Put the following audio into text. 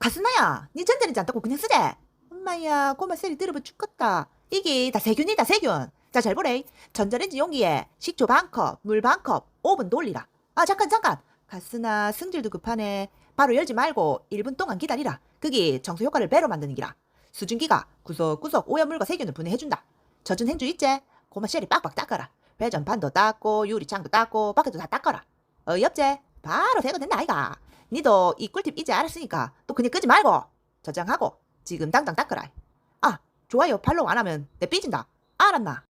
가스나야, 니 전자레인지 안 닦고 그냥 쓰재? 엄마야, 고마 셀이 들어봐 죽겠다. 이게 다 세균이다, 세균. 자, 잘 보래. 전자레인지 용기에 식초 반컵, 물 반컵, 오븐 돌리라. 아, 잠깐. 가스나 승질도 급하네. 바로 열지 말고 1분 동안 기다리라. 그게 청소 효과를 배로 만드는 기라. 수증기가 구석구석 오염물과 세균을 분해해준다. 젖은 행주 있지? 고마 셀이 빡빡 닦아라. 배전판도 닦고 유리창도 닦고 밖에도 다 닦아라. 어이없지? 바로 대거된다 아이가. 니도 이 꿀팁 이제 알았으니까 또 그냥 끄지 말고 저장하고 지금 당장 닦아라. 아, 좋아요 팔로우 안 하면 내 삐진다. 알았나?